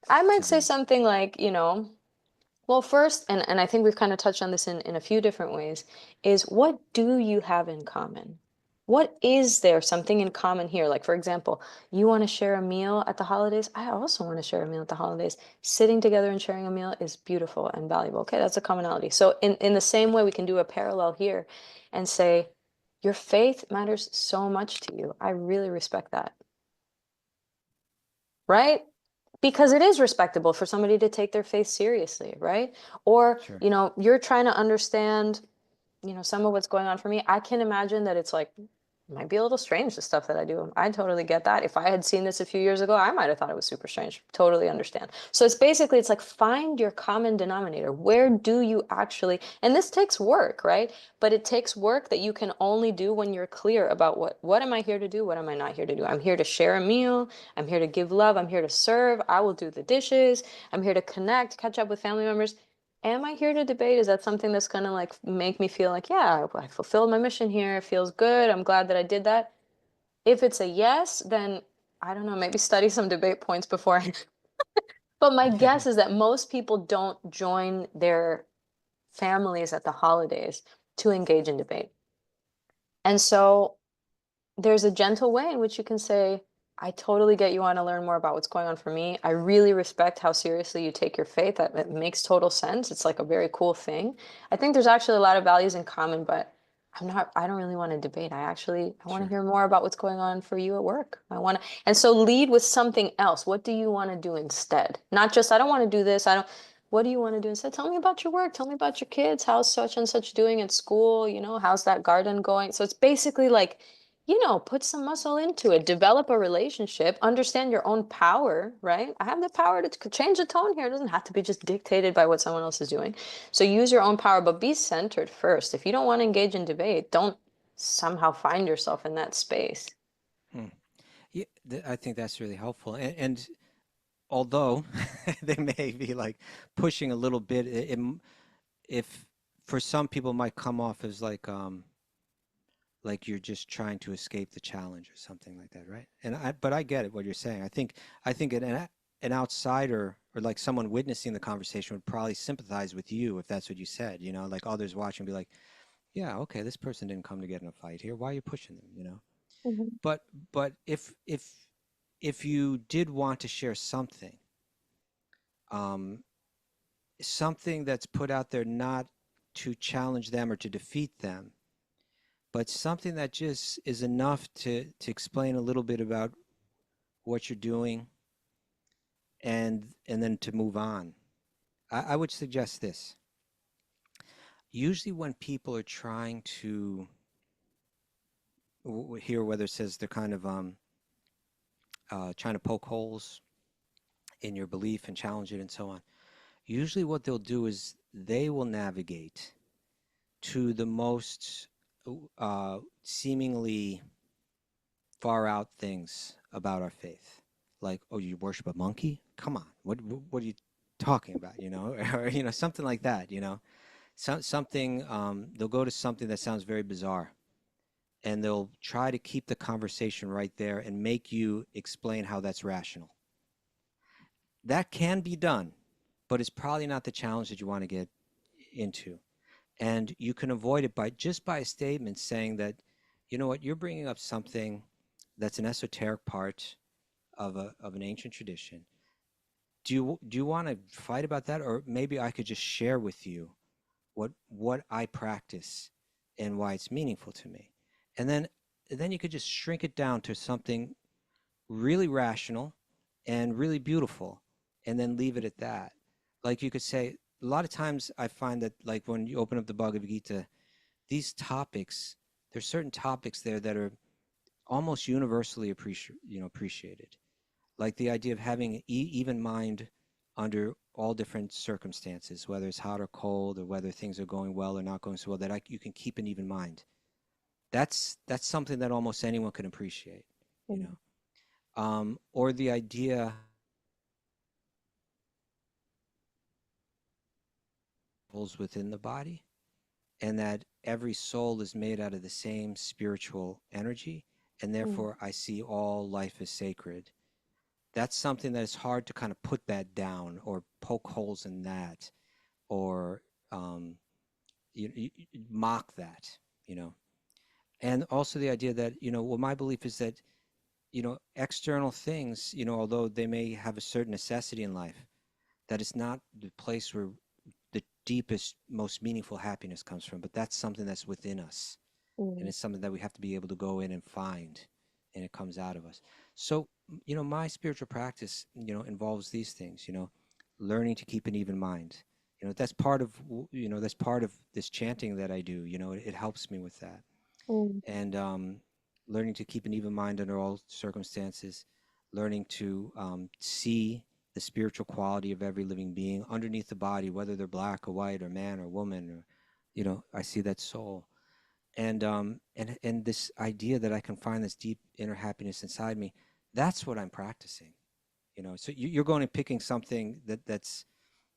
I to might say them? something like, well, first, and I think we've kind of touched on this in a few different ways, is what do you have in common? What is there something in common here? Like, for example, you want to share a meal at the holidays. I also want to share a meal at the holidays. Sitting together and sharing a meal is beautiful and valuable. Okay, that's a commonality. So, in the same way, we can do a parallel here and say, your faith matters so much to you. I really respect that. Right? Because it is respectable for somebody to take their faith seriously, right? Or, Sure. you're trying to understand, some of what's going on for me. I can imagine that it's like, might be a little strange, the stuff that I do. I totally get that. If I had seen this a few years ago, I might have thought it was super strange. Totally understand. So it's like find your common denominator. Where do you actually, and this takes work, right? But it takes work that you can only do when you're clear about what am I here to do? What am I not here to do? I'm here to share a meal. I'm here to give love. I'm here to serve. I will do the dishes. I'm here to connect, catch up with family members. Am I here to debate? Is that something that's gonna like make me feel like, yeah, I fulfilled my mission here. It feels good. I'm glad that I did that. If it's a yes, then I don't know, maybe study some debate points beforehand. But my guess is that most people don't join their families at the holidays to engage in debate. And so there's a gentle way in which you can say, I totally get you want to learn more about what's going on for me. I really respect how seriously you take your faith. That it makes total sense. It's like a very cool thing. I think there's actually a lot of values in common, but I don't really want to debate. I want to Sure. hear more about what's going on for you at work. And so lead with something else. What do you want to do instead? Not just, I don't want to do this. What do you want to do instead? Tell me about your work. Tell me about your kids. How's such and such doing at school? How's that garden going? So it's basically like, put some muscle into it, develop a relationship, understand your own power, right? I have the power to change the tone here. It doesn't have to be just dictated by what someone else is doing. So use your own power, but be centered first. If you don't want to engage in debate, don't somehow find yourself in that space. Hmm. Yeah, I think that's really helpful. And although they may be like pushing a little bit, if for some people might come off as like you're just trying to escape the challenge or something like that, right? But I get it what you're saying. I think an outsider or like someone witnessing the conversation would probably sympathize with you if that's what you said, like others watching be like, yeah, okay, this person didn't come to get in a fight here. Why are you pushing them? Mhm. But if you did want to share something, um, something that's put out there not to challenge them or to defeat them, but something that just is enough to explain a little bit about what you're doing and then to move on. I would suggest this. Usually when people are trying to hear whether it says they're kind of trying to poke holes in your belief and challenge it and so on, usually what they'll do is they will navigate to the most seemingly far out things about our faith. Like, oh, you worship a monkey? Come on, what are you talking about? Or something like that. Something. They'll go to something that sounds very bizarre, and they'll try to keep the conversation right there and make you explain how that's rational. That can be done, but it's probably not the challenge that you want to get into. And you can avoid it by just by a statement saying that, you know what, you're bringing up something that's an esoteric part of an ancient tradition. Do you want to fight about that, or maybe I could just share with you what I practice and why it's meaningful to me, and then you could just shrink it down to something really rational and really beautiful, and then leave it at that. Like you could say, a lot of times I find that, like when you open up the Bhagavad Gita, these topics, there's certain topics there that are almost universally appreciated. Like the idea of having an even mind under all different circumstances, whether it's hot or cold, or whether things are going well or not going so well, that you can keep an even mind. That's something that almost anyone can appreciate, you know. Or the idea within the body, and that every soul is made out of the same spiritual energy, and therefore I see all life as sacred. That's something that is hard to kind of put that down or poke holes in that, or you mock that, you know. And also the idea that, you know, well, my belief is that, you know, external things, you know, although they may have a certain necessity in life, that it's not the place where the deepest, most meaningful happiness comes from, but that's something that's within us. And it's something that we have to be able to go in and find, and it comes out of us. So, you know, my spiritual practice, you know, involves these things, you know, learning to keep an even mind. You know, that's part of, you know, that's part of this chanting that I do, you know, it helps me with that. And learning to keep an even mind under all circumstances, learning to see the spiritual quality of every living being underneath the body, whether they're black or white or man or woman, or, you know, I see that soul. And this idea that I can find this deep inner happiness inside me, that's what I'm practicing, you know. So you're going and picking something that's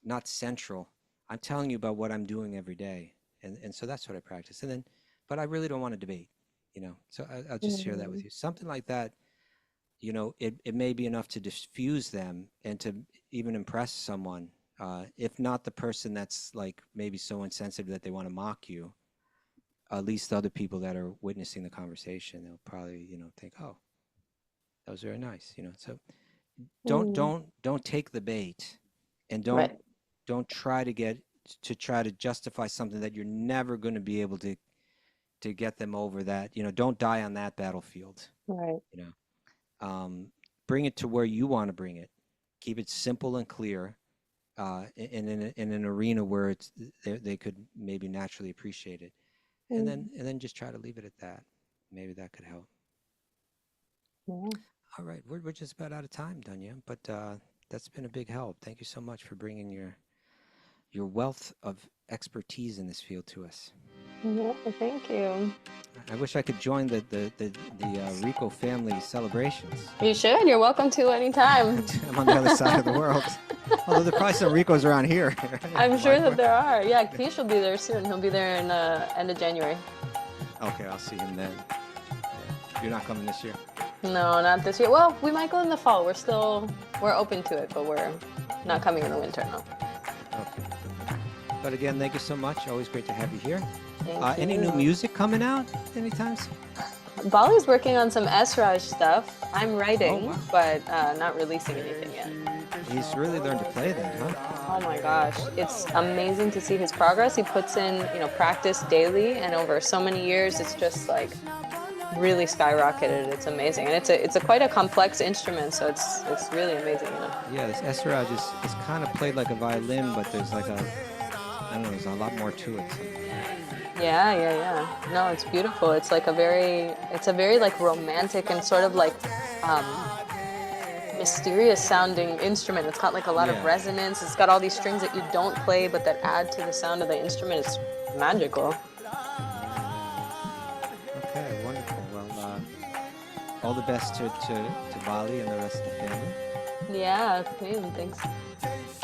not central. I'm telling you about what I'm doing every day, and so that's what I practice. And then, but I really don't want to debate, you know. So I'll just share that with you. Something like that, you know, it may be enough to diffuse them and to even impress someone, if not the person that's like maybe so insensitive that they want to mock you. At least the other people that are witnessing the conversation, they'll probably, you know, think, oh, that was very nice, you know. So don't take the bait, and don't try to justify something that you're never going to be able to get them over. That, you know, don't die on that battlefield. Right. You know, bring it to where you want to bring it. Keep it simple and clear, in an arena where they could maybe naturally appreciate it. And then just try to leave it at that. Maybe that could help. Yeah. All right, we're just about out of time, Dhanya, but that's been a big help. Thank you so much for bringing your wealth of expertise in this field to us. Yeah, thank you. I wish I could join the Rico family celebrations. You should. You're welcome to anytime. I'm on the other side of the world. Although there are probably some Ricos around here. I'm sure that there are. Yeah, Keish will be there soon. He'll be there in end of January. Okay, I'll see him then. Yeah. You're not coming this year? No, not this year. Well, we might go in the fall. We're open to it, but we're not coming in the winter, no. Okay. But again, thank you so much. Always great to have you here. Thank Any you. new music coming out anytime soon? Bali's working on some Esraj stuff. I'm writing, wow. but not releasing anything yet. He's really learned to play then, huh? Oh my gosh, it's amazing to see his progress. He puts in, you know, practice daily, and over so many years, it's just like really skyrocketed. It's amazing, and it's a quite a complex instrument, so it's really amazing, you know. Yeah, this Esraj is kind of played like a violin, but there's like there's a lot more to it. Yeah. No, it's beautiful. It's like a very like romantic and sort of like mysterious sounding instrument. It's got like a lot of resonance. It's got all these strings that you don't play but that add to the sound of the instrument. It's magical. Okay, wonderful. Well, all the best to Bali and the rest of the family. Yeah, thanks.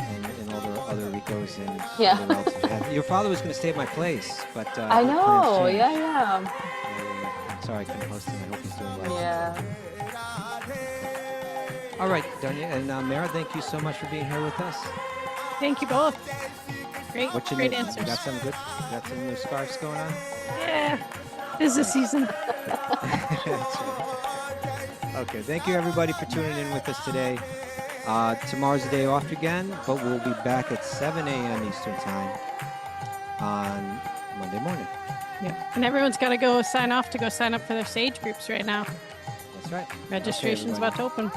And all the other Ricos and Yeah. other relatives you have. Your father was going to stay at my place, but I plans know. changed. Yeah. I'm sorry I couldn't host him. I hope he's doing well. Yeah. All right, Dhanya and Mara, thank you so much for being here with us. Thank you both. Great, What's your great name? answers. Got some good? Got some new scarves going on? Yeah, this is the season. That's right. Okay, thank you everybody for tuning in with us today. Tomorrow's the day off again, but we'll be back at 7 a.m. Eastern Time on Monday morning. Yeah, and everyone's got to go sign off to go sign up for their Sage groups right now. That's right. Registration's Okay, about to open.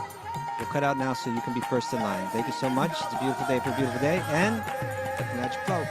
we'll cut out now so you can be first in line. Thank you so much. It's a beautiful day for a beautiful day, and let the magic flow.